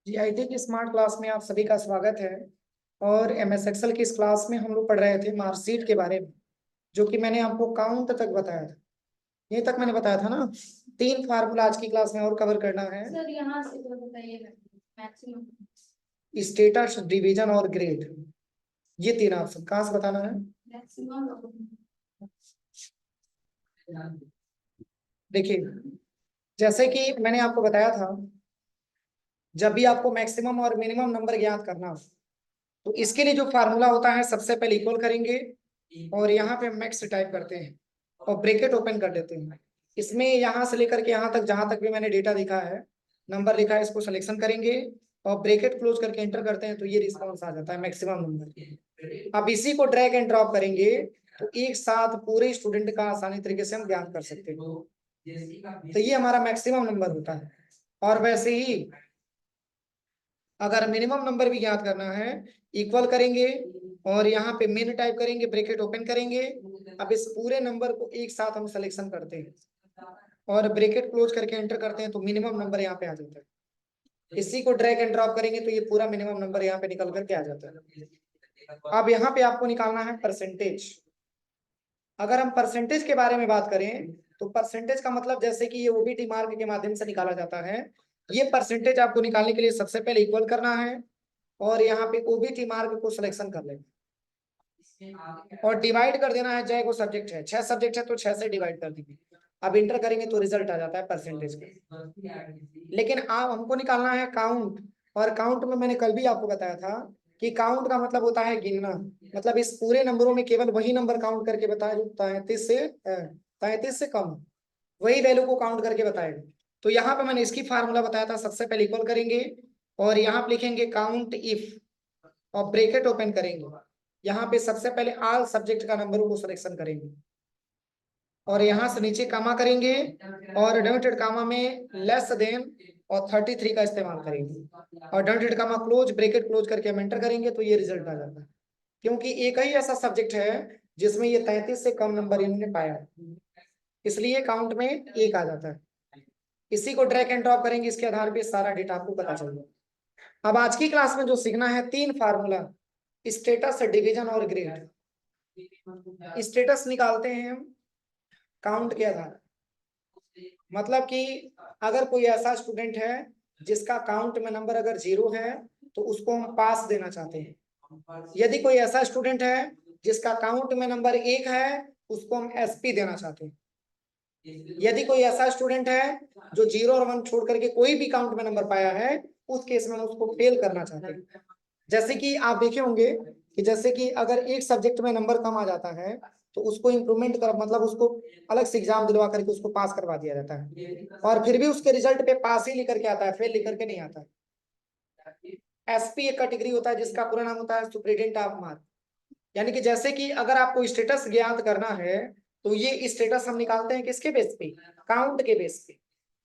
जी IT की smart class में आप सभी का स्वागत है। और एमएस एक्सेल की इस क्लास में हम लोग पढ़ रहे थे मार्कशीट के बारे में, जो कि मैंने आपको काउंट तक बताया था। ये तक मैंने बताया था ना। 3 फार्मूला आज की क्लास में और कवर करना है। सर यहाँ से तो बताइए मैक्सिमम। स्टेटस, डिवीजन और ग्रेड, ये 3 ऑप्शन कहाँ से बताना है। मैक्सिमम देखिए, जैसे कि मैंने आपको बताया था, जब भी आपको मैक्सिमम और मिनिमम नंबर ज्ञात करना हो तो इसके लिए जो फार्मूला होता है, सबसे पहले इक्वल करेंगे और यहाँ पे मैक्स टाइप करते हैं और ब्रैकेट ओपन कर देते हैं। इसमें यहाँ से लेकर के यहाँ तक जहां तक भी मैंने डेटा लिखा है, नंबर लिखा है, इसको सिलेक्शन करेंगे और ब्रैकेट क्लोज करके एंटर करते हैं तो ये रिस्पॉन्स आ जाता है मैक्सिमम नंबर। अब इसी को ड्रैग एंड ड्रॉप करेंगे तो एक साथ पूरे स्टूडेंट का आसानी तरीके से हम ज्ञात कर सकते हैं। तो ये हमारा मैक्सिमम नंबर होता है। और वैसे ही अगर मिनिमम नंबर भी ज्ञात करना है, इक्वल करेंगे और यहाँ पे मिन टाइप करेंगे, ब्रैकेट ओपन करेंगे। अब इस पूरे नंबर को एक साथ हम सिलेक्शन करते हैं और ब्रैकेट क्लोज करके एंटर करते हैं तो मिनिमम नंबर यहाँ पे आ जाता है। इसी को ड्रैग एंड ड्रॉप करेंगे तो ये पूरा मिनिमम नंबर यहाँ पे निकल करके आ जाता है। अब यहाँ पे आपको निकालना है परसेंटेज। अगर हम परसेंटेज के बारे में बात करें तो परसेंटेज का मतलब जैसे कि ये ओबीटी मार्क के माध्यम से निकाला जाता है। ये परसेंटेज आपको निकालने के लिए सबसे पहले इक्वल करना है और यहाँ पे ओबीटी मार्क को सिलेक्शन कर लेना और डिवाइड कर देना है। चाहे वो सब्जेक्ट है, 6 सब्जेक्ट है तो 6 से डिवाइड कर दीजिए। अब इंटर करेंगे तो रिजल्ट आ जाता है परसेंटेज का। लेकिन आप हमको निकालना है काउंट, और काउंट में मैंने कल भी आपको बताया था कि काउंट का मतलब होता है गिनना। मतलब इस पूरे नंबरों में केवल वही नंबर काउंट करके बताया जो 33 से कम, वही वैल्यू को काउंट करके बताएगा। तो यहाँ पे मैंने इसकी फार्मूला बताया था। सबसे पहले इक्वल करेंगे और यहाँ पे लिखेंगे काउंट इफ और ब्रैकेट ओपन करेंगे। यहाँ पे सबसे पहले ऑल सब्जेक्ट का नंबरों को सिलेक्शन करेंगे और यहाँ से नीचे कामा करेंगे और डॉटेड कामा में लेस देन और 33 का इस्तेमाल करेंगे और डॉटेड कामा क्लोज, ब्रैकेट क्लोज करके हम एंटर करेंगे तो ये रिजल्ट आ जाता है। क्योंकि एक ही ऐसा सब्जेक्ट है जिसमें ये 33 से कम नंबर इन्होंने पाया, इसलिए काउंट में 1 आ जाता है। इसी को ड्रैग एंड ड्रॉप करेंगे, इसके आधार पे सारा डेटा आपको पता चल जाएगा। अब आज की क्लास में जो सीखना है 3 फार्मूला, स्टेटस, डिवीजन और ग्रेड। स्टेटस निकालते हैं हम काउंट के आधार। मतलब कि अगर कोई ऐसा स्टूडेंट है जिसका काउंट में नंबर अगर 0 है तो उसको हम पास देना चाहते हैं। यदि कोई ऐसा स्टूडेंट है जिसका काउंट में नंबर 1 है उसको हम एसपी देना चाहते हैं। यदि कोई ऐसा स्टूडेंट है जो 0 और 1 छोड़ करके कोई भी काउंट में नंबर पाया है, उस केस में हम उसको फेल करना चाहते हैं। जैसे कि आप देखे होंगे कि जैसे कि अगर एक सब्जेक्ट में नंबर कम आ जाता है तो उसको इम्प्रूवमेंट कर, मतलब उसको अलग से एग्जाम दिलवा करके उसको पास करवा दिया जाता है और फिर भी उसके रिजल्ट पे पास ही लिख करके आता है, फेल लिख करके नहीं आता है। एसपी एक कैटेगरी होता है जिसका पूरा नाम होता है सुपरिटेंडेंट ऑफ मार्क। यानी कि जैसे कि अगर आपको स्टेटस ज्ञात करना है तो ये स्टेटस हम निकालते हैं किसके बेस पे, काउंट के बेस पे।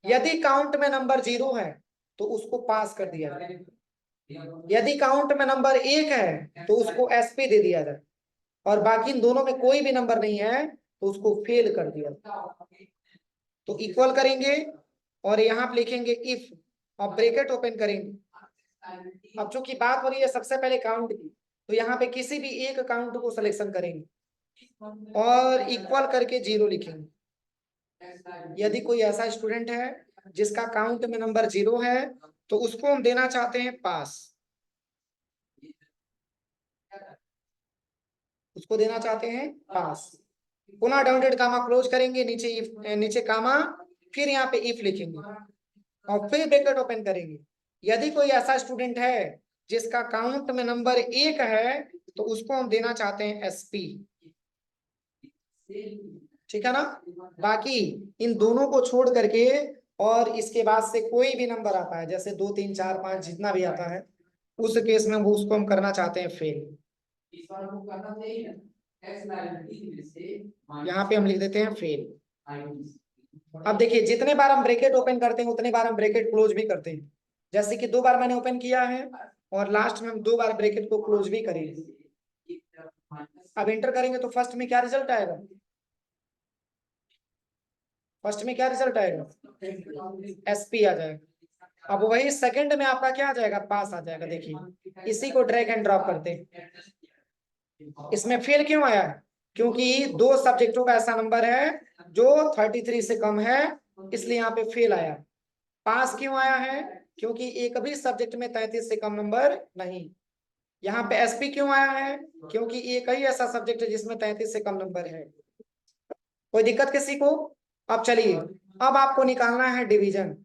यदि काउंट में नंबर 0 है तो उसको पास कर दिया जाए, यदि काउंट में नंबर 1 है तो उसको एसपी दे दिया जाए और बाकी इन दोनों में कोई भी नंबर नहीं है तो उसको फेल कर दिया। तो इक्वल करेंगे और यहाँ पे लिखेंगे इफ और ब्रैकेट ओपन करेंगे। अब चूंकि बात हो रही है सबसे पहले काउंट की, तो यहाँ पे किसी भी एक काउंट को सिलेक्शन करेंगे और इक्वल करके 0 लिखेंगे। यदि कोई ऐसा स्टूडेंट है जिसका काउंट में नंबर 0 है तो उसको हम देना चाहते हैं पास, उसको देना चाहते हैं पास। पुनः डाउनडेड कामा क्लोज करेंगे, नीचे इफ, नीचे कामा, फिर यहाँ पे इफ लिखेंगे और फिर ब्रैकेट ओपन करेंगे। यदि कोई ऐसा स्टूडेंट है जिसका काउंट में नंबर 1 है तो उसको हम देना चाहते हैं एसपी। ठीक है ना। बाकी इन दोनों को छोड़ करके और इसके बाद से कोई भी नंबर आता है, जैसे 2 3 4 5 जितना भी आता है, उस केस में वो उसको हम करना चाहते हैं फेल। यहाँ पे हम लिख देते हैं फेल। अब देखिए, जितने बार हम ब्रैकेट ओपन करते हैं उतने बार हम ब्रैकेट क्लोज भी करते हैं। जैसे कि 2 बार मैंने ओपन किया है और लास्ट में हम 2 बार ब्रैकेट को क्लोज भी करेंगे। अब एंटर करेंगे तो फर्स्ट में क्या रिजल्ट आएगा, फर्स्ट में क्या रिजल्ट आएगा, एसपी आ जाएगा। अब वही सेकंड में आपका क्या आ जाएगा, पास आ जाएगा। देखिए इसी को ड्रैग एंड ड्रॉप करते हैं। इसमें फेल क्यों आया है, क्योंकि दो सब्जेक्टों का ऐसा नंबर है जो 33 से कम है, इसलिए यहाँ पे फेल आया। पास क्यों आया है, क्योंकि एक भी सब्जेक्ट में 33 से कम नंबर नहीं। यहाँ पे एसपी क्यों आया है, क्योंकि एक ही ऐसा सब्जेक्ट है जिसमें 33 से कम नंबर है। कोई दिक्कत किसी को? अब चलिए, अब आपको निकालना है डिवीजन।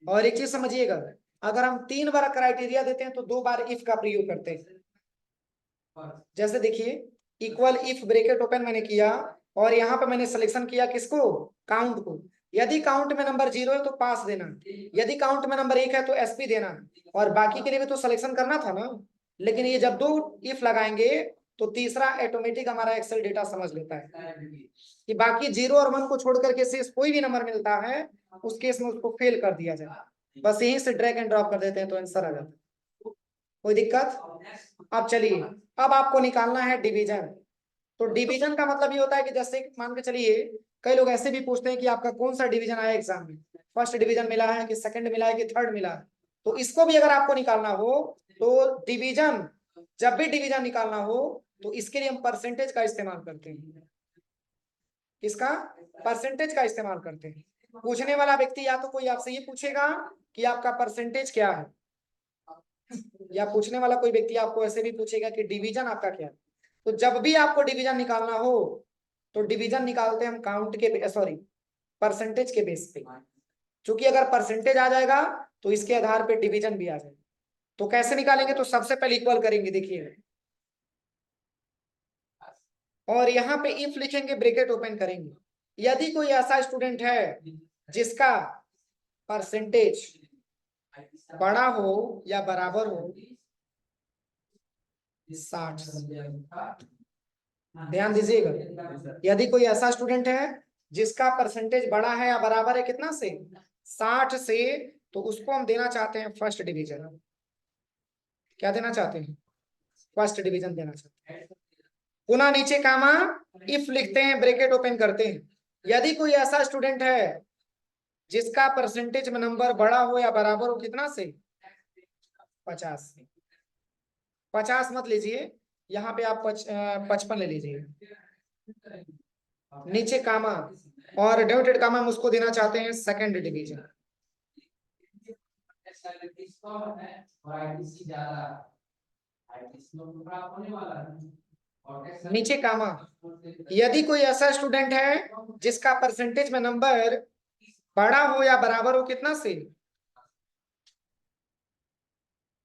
और एक चीज समझिएगा, अगर हम 3 बार क्राइटेरिया देते हैं तो 2 बार इफ का प्रयोग करते हैं। जैसे देखिए, इक्वल इफ ब्रैकेट ओपन मैंने किया और यहाँ पे मैंने सिलेक्शन किया किसको, काउंट को। यदि काउंट में नंबर 0 है तो पास देना, यदि काउंट में नंबर 1 है तो एसपी देना, और बाकी के लिए भी तो सिलेक्शन करना था ना। लेकिन ये जब 2 इफ लगाएंगे तो तीसरा ऑटोमेटिक हमारा एक्सेल डेटा समझ लेता है कि बाकी 0 और 1 को छोड़ करके शेष कोई भी नंबर मिलता है, उस केस में उसको फेल कर दिया जाए। बस यहीं से ड्रैग एंड ड्रॉप कर देते हैं तो आंसर आ जाता है। कोई दिक्कत? अब चलिए, अब आपको निकालना है डिवीजन। तो डिवीजन का मतलब ये होता है कि जैसे मान के चलिए, कई लोग ऐसे भी पूछते हैं कि आपका कौन सा डिवीजन आया एग्जाम में, फर्स्ट डिवीजन मिला है कि सेकंड मिला है कि थर्ड मिला है। तो इसको भी अगर आपको निकालना हो तो डिवीजन, जब भी डिवीजन निकालना हो तो इसके लिए हम परसेंटेज का इस्तेमाल करते हैं। इसका परसेंटेज का इस्तेमाल करते हैं। पूछने वाला व्यक्ति या तो कोई आपसे ये पूछेगा कि आपका परसेंटेज क्या है, या पूछने वाला कोई व्यक्ति आपको ऐसे भी पूछेगा कि डिवीजन आपका क्या है। तो जब भी आपको डिवीजन निकालना हो तो डिवीजन निकालते हैं हम काउंट के, सॉरी, परसेंटेज के बेस पे। क्योंकि अगर परसेंटेज आ जाएगा तो इसके आधार पे डिवीजन भी आ जाएगा। तो कैसे निकालेंगे, तो सबसे पहले इक्वल करेंगे। देखिए, और यहाँ पे इफ लिखेंगे, ब्रैकेट ओपन करेंगे। यदि कोई ऐसा स्टूडेंट है जिसका परसेंटेज बड़ा हो या बराबर हो 60, ध्यान दीजिएगा, यदि कोई ऐसा स्टूडेंट है जिसका परसेंटेज बड़ा है या बराबर है कितना से, 60 से, तो उसको हम देना चाहते हैं फर्स्ट डिवीजन। क्या देना चाहते हैं, फर्स्ट डिवीजन देना चाहते हैं। पुनः नीचे कामा इफ लिखते हैं, ब्रैकेट ओपन करते हैं। यदि कोई ऐसा स्टूडेंट है जिसका परसेंटेज में नंबर बड़ा हो या बराबर हो कितना से, 50 से। 50 मत लीजिए, यहाँ पे आप 55 ले लीजिए। नीचे कामा और डिनोटेड कामा हम उसको देना चाहते हैं सेकंड डिवीजन। नीचे कामा, यदि कोई ऐसा स्टूडेंट है जिसका परसेंटेज में नंबर बड़ा हो या बराबर हो कितना से,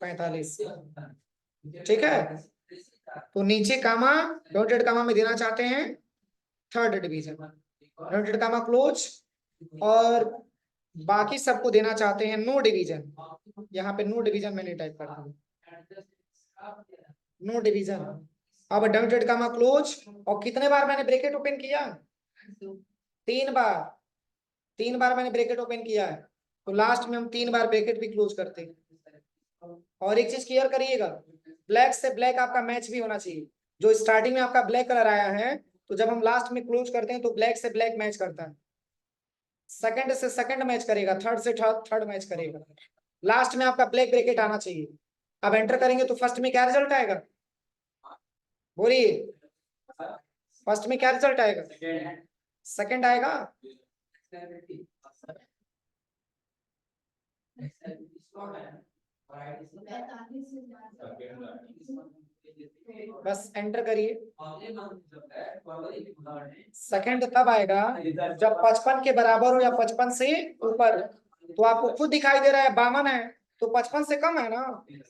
45। ठीक है, तो नीचे कामा डॉटेड कामा में देना चाहते हैं थर्ड डिवीजन, डॉटेड कामा क्लोज, और बाकी सबको देना चाहते हैं नो डिवीजन। यहाँ पे नो डिवीजन मैंने टाइप कर दिया, नो डिवीजन। अब डॉटेड कामा क्लोज, और कितने बार मैंने ब्रैकेट ओपन किया, 3 बार। 3 बार मैंने ब्रैकेट ओपन किया है, तो लास्ट में हम 3 बार ब्रैकेट भी क्लोज करते हैं। और एक चीज क्लियर करिएगा, ब्लैक से ब्लैक आपका मैच भी होना चाहिए। जो स्टार्टिंग में आपका ब्लैक कलर आया है, तो जब हम लास्ट में क्लोज करते हैं तो ब्लैक से ब्लैक मैच करता है, सेकंड से सेकंड मैच करेगा, थर्ड से थर्ड मैच करेगा। लास्ट में आपका ब्लैक ब्रैकेट आना चाहिए। अब एंटर करेंगे तो फर्स्ट में क्या रिजल्ट आएगा, बोलिए, फर्स्ट में क्या रिजल्ट आएगा, सेकंड आएगा। बस एंटर करिए, सेकंड तब आएगा जब 55 के बराबर हो या 55 से ऊपर। तो आपको खुद दिखाई दे रहा है 52 है, तो 55 से कम है ना,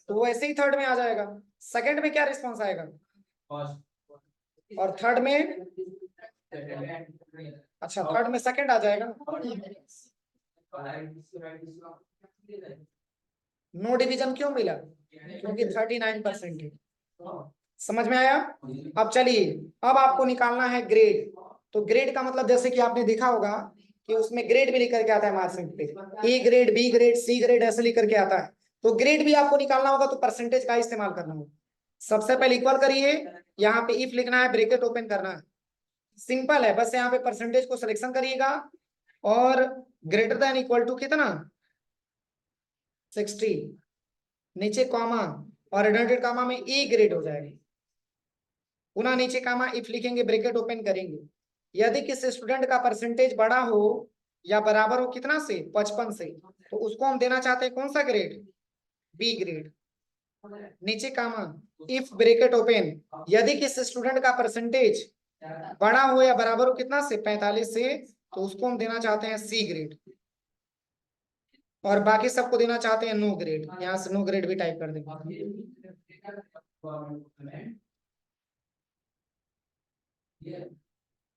तो वैसे ही थर्ड में आ जाएगा। सेकंड में क्या रिस्पॉन्स आएगा, और थर्ड में, अच्छा थर्ड में सेकंड आ जाएगा। नो डिवीजन क्यों मिला, क्योंकि 39% है। समझ में आया? अब चलिए, अब आपको निकालना है ग्रेड। तो ग्रेड का मतलब जैसे कि आपने देखा होगा कि उसमें ग्रेड भी लिख करके आता है मार्कशीट पे, A grade, B grade, C grade, ऐसे लिख करके आता है। तो ग्रेड भी आपको निकालना होगा तो परसेंटेज का इस्तेमाल करना होगा। सबसे पहले इक्वल करिए, यहाँ पे इफ लिखना है, ब्रैकेट ओपन करना है, सिंपल है। बस यहाँ पे परसेंटेज को सिलेक्शन करिएगा और ग्रेटर देन इक्वल टू कितना, 60, नीचे कॉमा और रिडंडेंट कॉमा में ए ग्रेड हो जाएगा। पुनः नीचे कॉमा इफ लिखेंगे, ब्रैकेट ओपन करेंगे, यदि किसी स्टूडेंट का परसेंटेज बड़ा हो या बराबर हो कितना से, 55 से, तो उसको हम देना चाहते हैं कौन सा ग्रेड, बी ग्रेड। नीचे कॉमा इफ ब्रैकेट ओपन, यदि किसी स्टूडेंट का परसेंटेज बड़ा हो या बराबर हो कितना से, 45 से, तो उसको हम देना चाहते हैं सी ग्रेड। और बाकी सबको देना चाहते हैं नो ग्रेड, यहाँ से नो ग्रेड भी टाइप कर देंगे।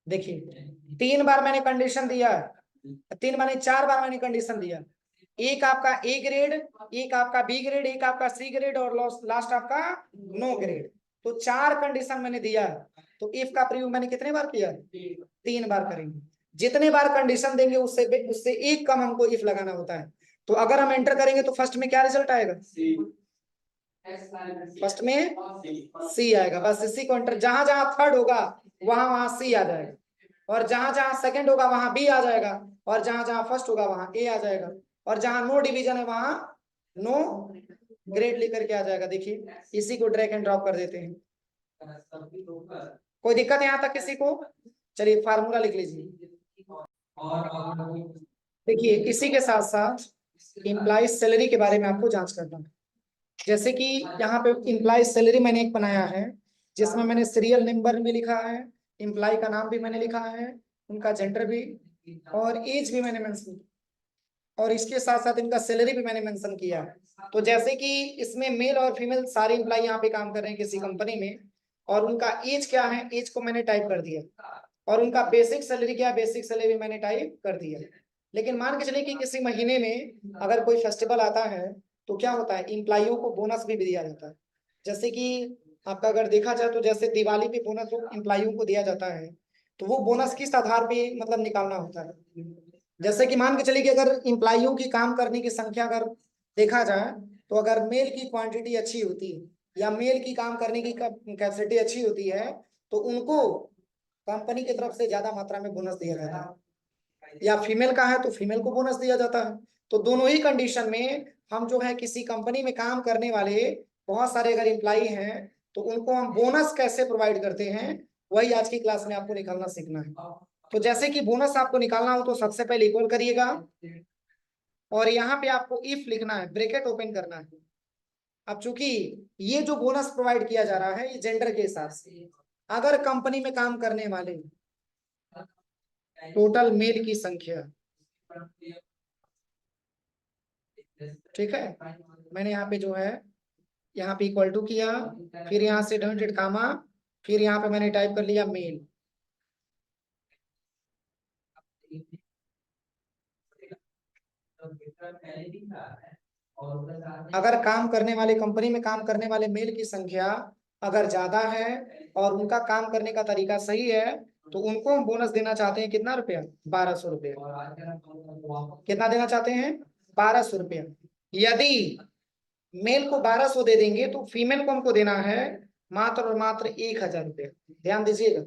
देखिए 3 बार मैंने कंडीशन दिया, 3 माने 4 बार मैंने कंडीशन दिया, एक आपका ए ग्रेड, एक आपका बी ग्रेड, एक आपका सी ग्रेड और लास्ट आपका नो ग्रेड। तो 4 कंडीशन मैंने दिया। तो इफ का प्रयोग मैंने कितने बार किया, 3 बार करेंगे। जितने बार कंडीशन देंगे उससे उससे एक कम हमको इफ लगाना होता है। तो अगर हम एंटर करेंगे तो फर्स्ट में क्या रिजल्ट आएगा, फर्स्ट में सी आएगा। बस इसी को एंटर, जहां जहां थर्ड होगा वहां वहां सी आ जाएगा, और जहां जहां सेकंड होगा वहां बी आ जाएगा, और जहां जहां फर्स्ट होगा वहां ए आ जाएगा, और जहां नो डिवीजन है वहां नो ग्रेड लेकर के आ जाएगा। देखिए इसी को ड्रैग एंड ड्रॉप कर देते हैं। कोई दिक्कत है यहाँ तक किसी को? चलिए फार्मूला लिख लीजिए। देखिए इसी के साथ साथ इम्प्लाइज सैलरी के बारे में आपको जांच करना है। जैसे कि यहाँ पे इम्प्लाइज सैलरी मैंने एक बनाया है, जिसमें मैंने सीरियल नंबर भी लिखा है, इम्प्लाई का नाम भी मैंने लिखा है, उनका जेंडर भी और एज भी मैंने मेंशन किया, और इसके साथ साथ इनका सैलरी भी मैंने मेंशन किया है। तो जैसे कि इसमें मेल और फीमेल सारे इम्प्लाई यहाँ पे काम कर रहे हैं किसी कंपनी में, और उनका एज क्या है, एज को मैंने टाइप कर दिया, और उनका बेसिक सैलरी क्या है, बेसिक सैलरी मैंने टाइप कर दिया। लेकिन मान के चलिए कि किसी महीने में अगर कोई फेस्टिवल आता है तो क्या होता है, इम्प्लाइयों को बोनस भी दिया जाता है। जैसे कि आपका अगर देखा जाए तो जैसे दिवाली पे बोनस इम्प्लाइयों को दिया जाता है, तो वो बोनस किस आधार पे मतलब निकालना होता है। जैसे कि मान के चलिए कि अगर इम्प्लाइयों की काम करने की संख्या अगर देखा जाए, तो अगर मेल की क्वांटिटी अच्छी होती है या मेल की काम करने की कैपेसिटी अच्छी होती है, तो उनको कंपनी की तरफ से ज्यादा मात्रा में बोनस दिया जाता है, या फीमेल का है तो फीमेल को बोनस दिया जाता है। तो दोनों ही कंडीशन में हम जो है किसी कंपनी में काम करने वाले बहुत सारे अगर एम्प्लाई हैं तो उनको हम बोनस कैसे प्रोवाइड करते हैं, वही आज की क्लास में आपको निकालना सीखना है। तो जैसे कि बोनस आपको निकालना हो तो सबसे पहले इक्वल करिएगा, और यहाँ पे आपको इफ लिखना है, ब्रैकेट ओपन करना है। अब चूंकि ये जो बोनस प्रोवाइड किया जा रहा है ये जेंडर के हिसाब से, अगर कंपनी में काम करने वाले टोटल मेल की संख्या, ठीक है, मैंने यहाँ पे जो है यहाँ पे इक्वल टू किया, फिर यहाँ से डॉटेड कामा, फिर यहाँ पे मैंने टाइप कर लिया मेल। अगर काम करने वाले कंपनी में काम करने वाले मेल की संख्या अगर ज्यादा है और उनका काम करने का तरीका सही है, तो उनको हम बोनस देना चाहते हैं कितना रुपया, 1200 रुपया। कितना देना चाहते हैं, 1200 रुपया। यदि मेल को 1200 दे देंगे तो फीमेल को हमको देना है मात्र और मात्र 1000 रुपया। ध्यान दीजिएगा,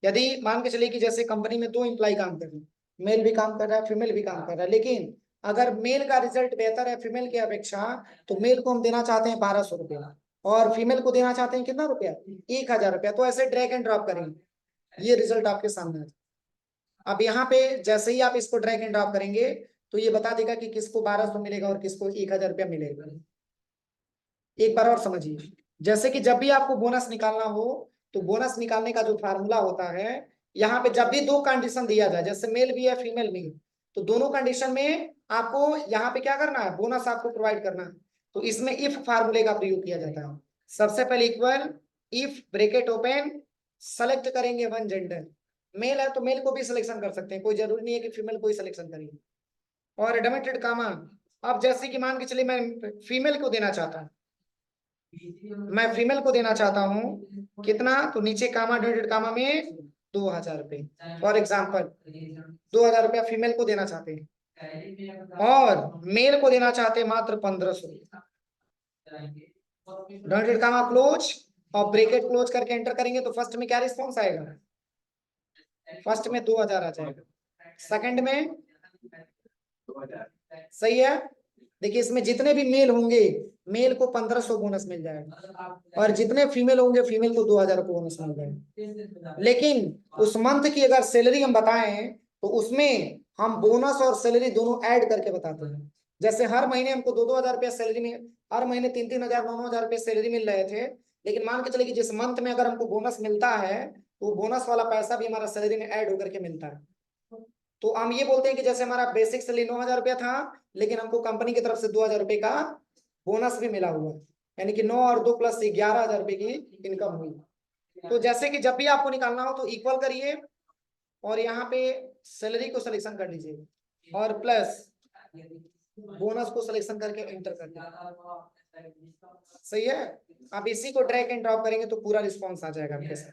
यदि मान के चलिए कि जैसे कंपनी में 2 एम्प्लाई काम कर रहे हैं, मेल भी काम कर रहा है फीमेल भी काम कर रहा है, लेकिन अगर मेल का रिजल्ट बेहतर है फीमेल की अपेक्षा, तो मेल को हम देना चाहते हैं 1200 रुपया, और फीमेल को देना चाहते हैं कितना रुपया, 1000 रुपया। तो ऐसे ड्रैग एंड ड्रॉप करेंगे, ये रिजल्ट आपके सामने है। अब यहाँ पे जैसे ही आप इसको ड्रैग एंड ड्रॉप करेंगे तो ये बता देगा कि किसको 1200 मिलेगा और किसको 1000 रुपया मिलेगा। एक बार और समझिए, जैसे कि जब भी आपको बोनस निकालना हो तो बोनस निकालने का जो फार्मूला होता है, यहाँ पे जब भी 2 कंडीशन दिया जाए, जैसे मेल भी है फीमेल भी है, तो दोनों कंडीशन में आपको यहाँ पे क्या करना है, बोनस आपको प्रोवाइड करना है। तो इसमें इफ फार्मूले का प्रयोग किया जाता है। सबसे पहले equal if bracket open, select करेंगे वन जेंडर, मेल है तो मेल को भी सिलेक्शन कर सकते हैं, कोई जरूरी नहीं है कि फीमेल को ही सिलेक्शन करेंगे, और एडमिटेड कामा। अब जैसे कि मान के चलिए मैं फीमेल को देना चाहता हूँ, मैं फीमेल को देना चाहता हूँ कितना, तो नीचे कामा डॉटेड कामा में 2000 रुपये फॉर एग्जाम्पल, 2000 रुपया फीमेल को देना चाहते हैं, और मेल को देना चाहते हैं मात्र 1500। डॉटेड कामा क्लोज और ब्रैकेट क्लोज करके एंटर करेंगे तो फर्स्ट में क्या रिस्पॉन्स आएगा, फर्स्ट में 2000 आ जाएगा, सेकंड में सही है, देखिए इसमें जितने भी मेल होंगे मेल को 1500 बोनस मिल जाएगा, और जितने फीमेल होंगे फीमेल को 2000 बोनस मिल जाएगा। लेकिन उस मंथ की अगर सैलरी हम बताएं तो उसमें हम बोनस और सैलरी दोनों ऐड करके बताते हैं। जैसे हर महीने हमको 2-2 हजार रुपया सैलरी में, हर महीने 3-3 हजार 9-9 हजार रुपये सैलरी मिल रहे थे, लेकिन मान के चले कि जिस मंथ में अगर हमको बोनस मिलता है तो बोनस वाला पैसा भी हमारा सैलरी में ऐड होकर के मिलता है। तो हम ये बोलते हैं कि जैसे हमारा बेसिक सैलरी 9 हजार रुपया था, लेकिन हमको कंपनी की तरफ से 2 हजार रुपये का बोनस भी मिला हुआ है, यानी कि 9 और 2 प्लस 11 हजार रुपये की इनकम हुई। तो जैसे कि जब भी आपको निकालना हो तो इक्वल करिए और यहाँ पे सैलरी को सिलेक्शन कर लीजिए और प्लस बोनस को सिलेक्शन करके एंटर कर दीजिए। सही है। आप इसी को ड्रैग एंड ड्रॉप करेंगे तो पूरा रिस्पॉन्स आ जाएगा आपके साथ।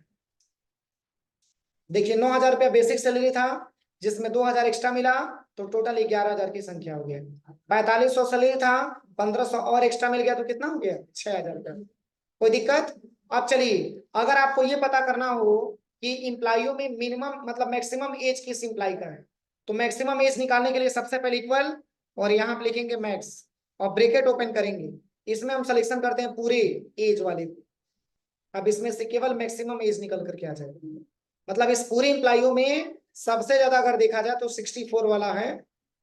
देखिए 9 हजार रुपया बेसिक सैलरी था, जिसमें 2 हजार एक्स्ट्रा मिला तो टोटल 11 हजार की संख्या हो गया। 4500 सैलरी था, 1500 और एक्स्ट्रा मिल गया तो कितना हो गया? 6000 रुपया। कोई दिक्कत? अब चलिए, अगर आपको ये पता करना हो कि इंप्लाइयों में मिनिमम मतलब मैक्सिमम एज किस इंप्लाई का है, तो मैक्सिमम एज निकालने के लिए सबसे पहले इक्वल और यहाँ पे लिखेंगे मैक्स और ब्रैकेट ओपन करेंगे। इसमें हम सिलेक्शन करते हैं पूरे एज वाले को। अब इसमें से केवल मैक्सिमम एज निकल करके आ जाएगा, मतलब इस पूरे इंप्लाइयों में सबसे ज्यादा अगर देखा जाए तो 64 वाला है।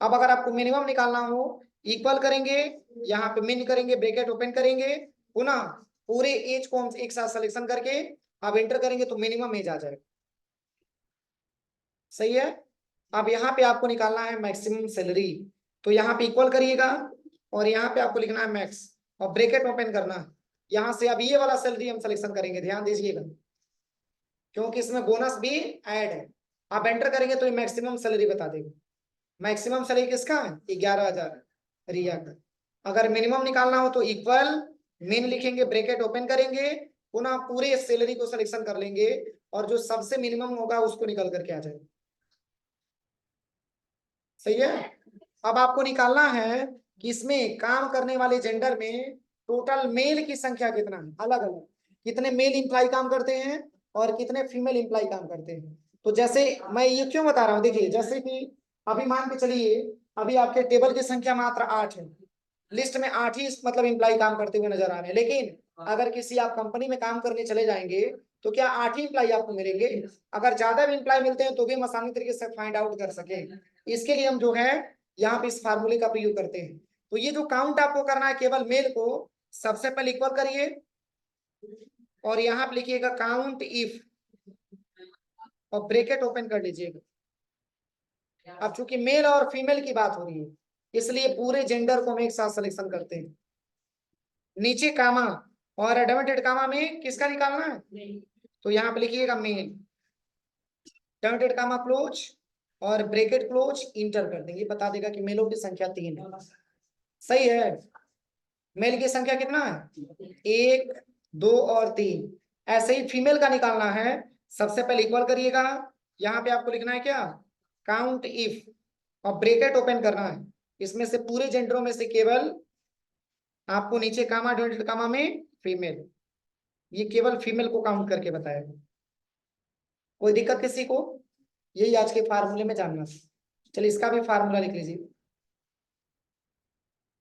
अब अगर आपको मिनिमम निकालना हो, इक्वल करेंगे, यहाँ पे मिन करेंगे, ब्रैकेट ओपन करेंगे, पुनः पूरे एज को हम एक साथ सिलेक्शन करके अब एंटर करेंगे तो मिनिमम एज आ जाएगा। सही है। अब यहाँ पे आपको निकालना है मैक्सिमम सैलरी, तो यहाँ पे इक्वल करिएगा और यहाँ पे आपको लिखना है मैक्स और ब्रैकेट ओपन करना है। यहाँ से अब ये वाला सैलरी हम सिलेक्शन करेंगे, ध्यान दीजिएगा, क्योंकि इसमें बोनस भी ऐड है। आप एंटर करेंगे तो ये मैक्सिमम सैलरी बता देगा। मैक्सिमम सैलरी किसका है? 11 हजार रिया का। अगर मिनिमम निकालना हो तो इक्वल मिन लिखेंगे, ब्रैकेट ओपन करेंगे, पुनः पूरे सैलरी को सिलेक्शन कर लेंगे और जो सबसे मिनिमम होगा उसको निकल करके आ जाएगा। सही है। अब आपको निकालना है कि इसमें काम करने वाले जेंडर में टोटल मेल की संख्या कितना है, अलग अलग कितने मेल इंप्लाई काम करते हैं और कितने फीमेल इंप्लाई काम करते हैं। तो जैसे मैं ये क्यों बता रहा हूँ, देखिए जैसे कि अभी मान के चलिए अभी आपके टेबल की संख्या मात्र 8 है, लिस्ट में 8 ही मतलब इंप्लाई काम करते हुए नजर आ रहे हैं, लेकिन अगर किसी आप कंपनी में काम करने चले जाएंगे तो क्या 8 ही इंप्लाई आपको मिलेंगे? अगर ज्यादा भी इंप्लाई मिलते हैं तो भी हम आसानी तरीके से फाइंड आउट कर सके, इसके लिए हम जो है यहाँ पे इस फार्मूले का प्रयोग करते हैं। तो ये जो काउंट आपको करना है केवल मेल को, सबसे पहले इक्वल करिए और यहाँ पे लिखिएगा काउंट इफ और ब्रैकेट ओपन कर लीजिएगा। अब चूंकि मेल और फीमेल की बात हो रही है इसलिए पूरे जेंडर को हम एक साथ सिलेक्शन करते हैं। नीचे कामा और एडमिटेड कामा में किसका निकालना है, तो यहाँ पे लिखिएगा मेल, एडमिटेड कामा क्लोज और ब्रैकेट क्लोज इंटर कर देंगे, बता देगा कि मेलों की संख्या 3 है। सही है। मेल की संख्या कितना है? 1, 2 और 3। ऐसे ही फीमेल का निकालना है, सबसे पहले इक्वल करिएगा, यहाँ पे आपको लिखना है क्या? काउंट इफ और ब्रैकेट ओपन करना है। इसमें से पूरे जेंडरों में से केवल आपको नीचे कामा डॉटेड कामा में फीमेल, ये केवल फीमेल को काउंट करके बताएगा। कोई दिक्कत किसी को? यही आज के फार्मूले में जानना था। चलिए इसका भी फार्मूला लिख लीजिए।